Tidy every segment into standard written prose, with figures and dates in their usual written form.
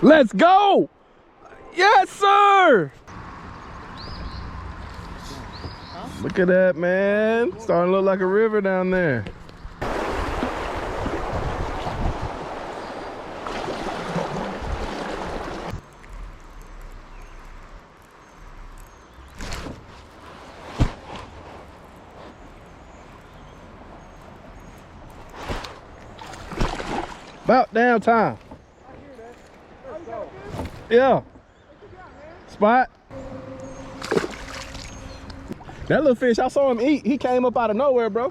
Let's go! Yes, sir! Huh? Look at that, man. Starting to look like a river down there. About damn time. Yeah. Spot. That little fish, I saw him eat. He came up out of nowhere, bro.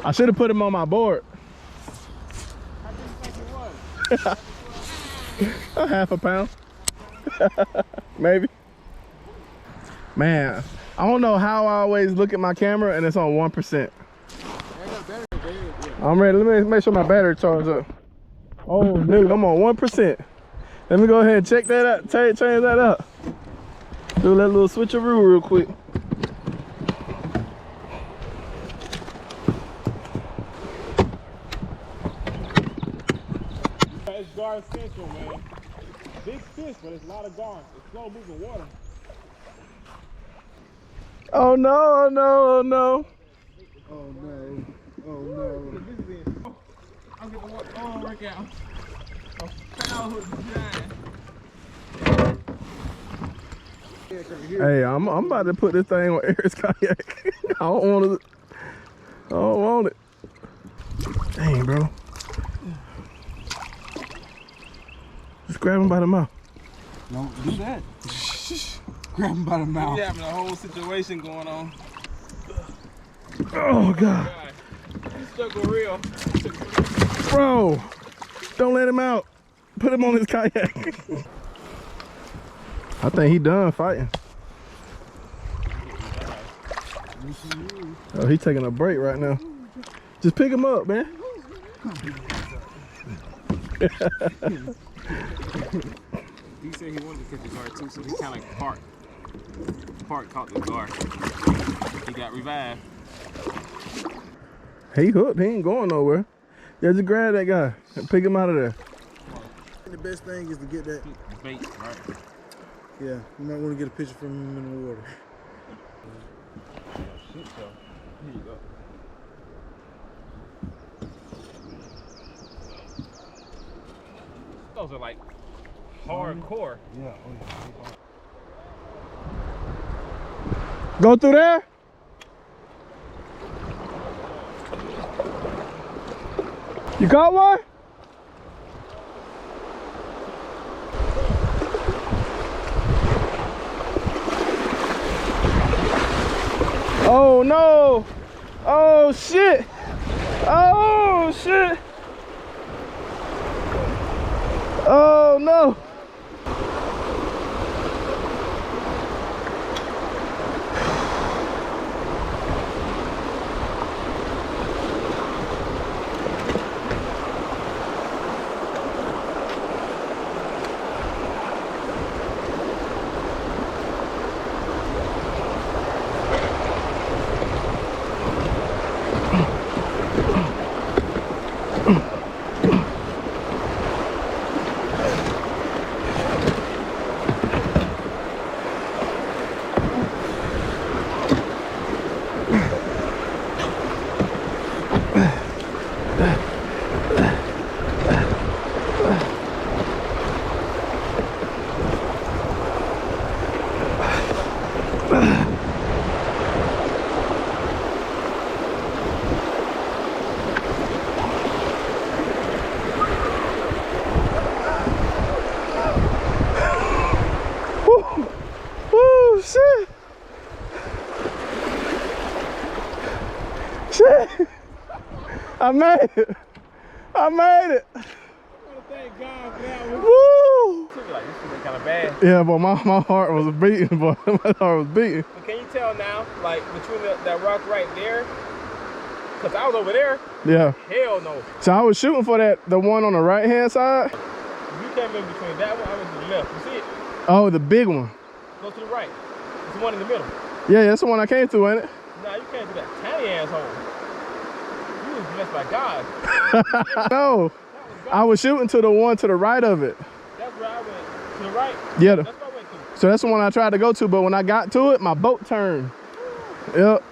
I should have put him on my board. How big you think it was? A half a pound. Maybe. Man, I don't know how I always look at my camera and it's on 1%. I'm ready. Let me make sure my battery charges up. Oh, nigga, I'm on 1%. Let me go ahead and check that out. Change that up. Do that little switcheroo real quick. It's guard central, man. Big fish, but it's a lot of guard. It's slow moving water. Oh no, oh no, oh no. Oh no, oh no. I'll get the water. Oh, work out. Hey, I'm about to put this thing on Eric's kayak. I don't want it. Dang, bro. Just grab him by the mouth. Don't do that. Grab him by the mouth. We're having a whole situation going on. Oh God. He's stuck with real. Bro, don't let him out. Put him on his kayak. I think he done fighting. Oh, he taking a break right now. Just pick him up, man. He said he wanted to catch the guard too, so he kind of like parked, caught the guard. He got revived. He hooked. He ain't going nowhere. Yeah, just grab that guy and pick him out of there. The best thing is to get that Bait, right? Yeah, you might want to get a picture from him in the water. Shit, though. Here you go. Those are like hardcore. Yeah, oh yeah. Go through there. You got one? Oh no! Oh shit! Oh shit! Oh no! Oh shit! Shit! I made it! I made it! Thank God for that one. Woo! Like, this shit kind of bad. Yeah, but my heart was beating, boy. My heart was beating. But can you tell now, like, between that rock right there, because I was over there? Yeah. Hell no. So I was shooting for the one on the right hand side. You came in between that one, I went to the left. You see it? Oh, the big one. Go to the right. It's the one in the middle. Yeah, that's the one I came through, ain't it? Nah, you can't do that tiny asshole. You missed by God. No, I was shooting to the one to the right of it. That's where I went. To the right? Yeah. That's where I went to. So that's the one I tried to go to, but when I got to it, my boat turned. Yep.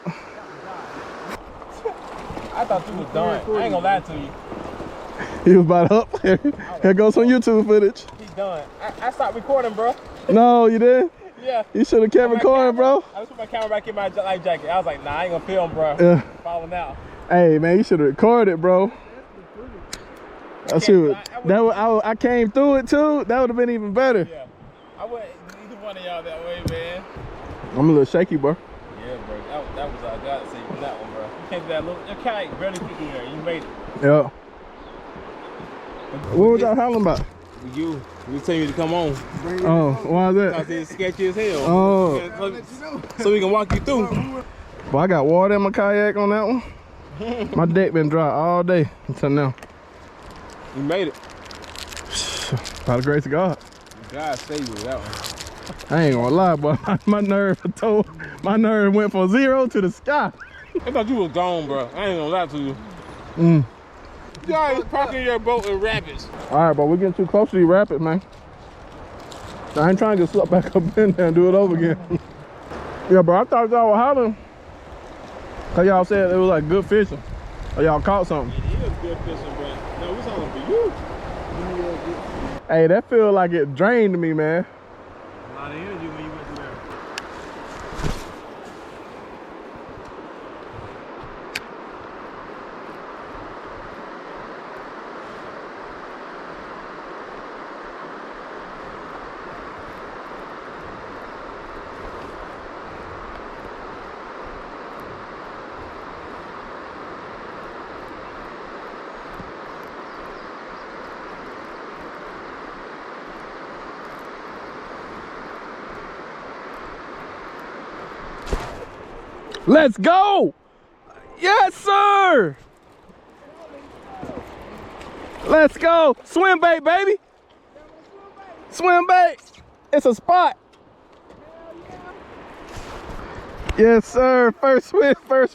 I thought you was done. I ain't gonna lie to you. He was about up there. Here goes some YouTube footage. He's done. I stopped recording, bro. No, you didn't? Yeah. You should have kept recording, bro. I just put my camera back in my life jacket. I was like, nah, I ain't gonna film, bro. Yeah. Falling out. Hey, man, you should have recorded, bro. I came through it too. That would have been even better. Yeah. I wouldn't either one of y'all that way, man. I'm a little shaky, bro. Yeah, bro. That was I gotta say from that one, bro. You came to that little. Your kayak barely fit in there. You made it. Yeah. What was y'all howling about? You tell you to come on. Oh, why is Because that? it's sketchy as hell. Oh. So we can walk you through. Well, I got water in my kayak on that one. My deck been dry all day until now. You made it. By the grace of God. God saved you with that one. I ain't gonna lie, boy. My nerve went from 0 to the sky. I thought you was gone, bro. I ain't gonna lie to you. Mm. You always parking your boat in rapids. All right, but we're getting too close to these rapids, man. I ain't trying to get swept back up in there and do it over again. Yeah, bro, I thought y'all were hollering. Cause y'all said it was like good fishing. Or y'all caught something. It is good fishing, but no, we talking for you. Hey, that feel like it drained me, man. A lot of energy when you went through there. Let's go! Yes, sir! Let's go! Swim bait, baby! Swim bait! It's a spot! Yes, sir! First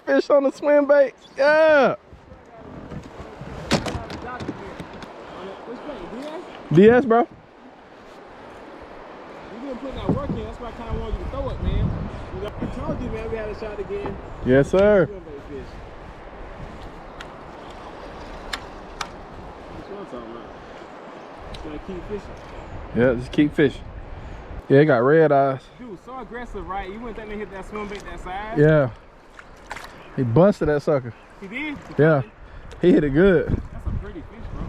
fish on the swim bait! Yeah! DS, bro. You didn't put that work in. That's why I kind of wanted you to throw it, man. I told you, man, we had a shot again. Yes, sir. That's what I'm talking about. Just gotta keep fishing. Yeah, just keep fishing. Yeah, it got red eyes. Dude, so aggressive, right? You wouldn't think they hit that swim bait that size? Yeah. He busted that sucker. He did? Yeah. He hit it good. That's a pretty fish, bro.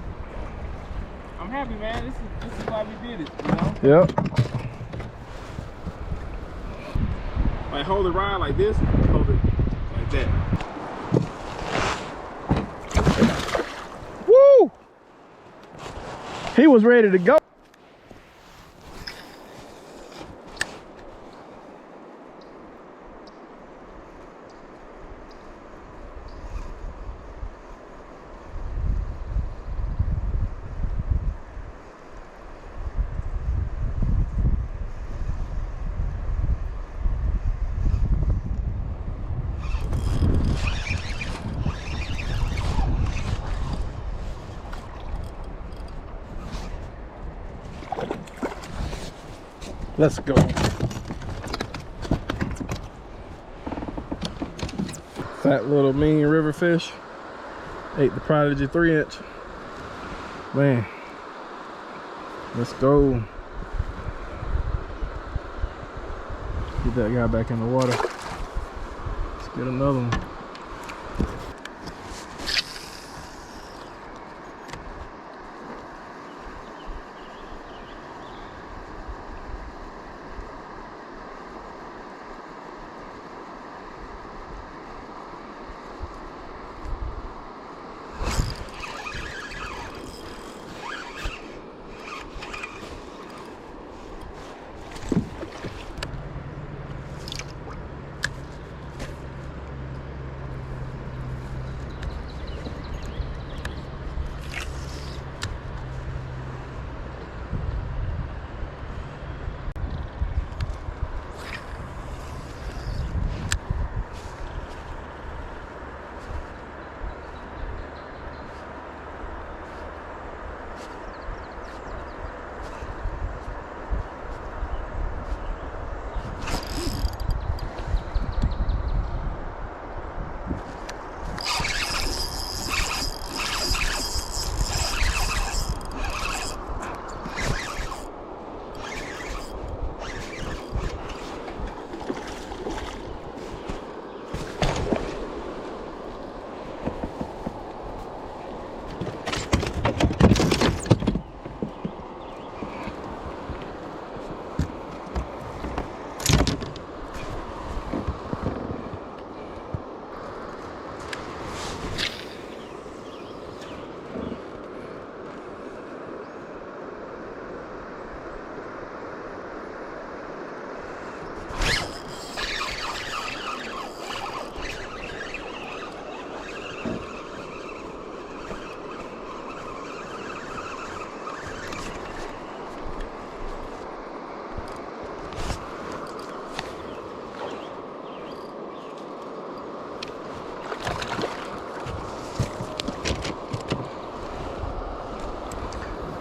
I'm happy, man. This is why we did it, you know? Yep. Like hold the rod like this, hold it like that. Woo! He was ready to go. Let's go. Fat little mean river fish. Ate the Prodigy 3-inch. Man. Let's go. Get that guy back in the water. Let's get another one.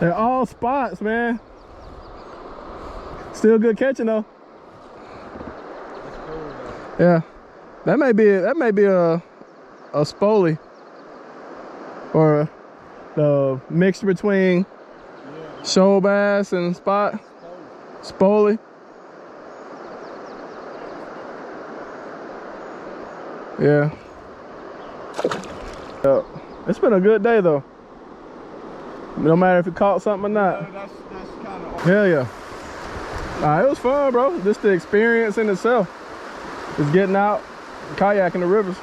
They're all spots, man. Still good catching though. That's cool, though. Yeah, that may be a spolie, or the mixture between shoal bass and spot. Spolie. Yeah. It's been a good day though. No matter if you caught something or not. That's kind of. Hell yeah. Nah, it was fun, bro. Just the experience in itself. Just getting out, kayaking the rivers.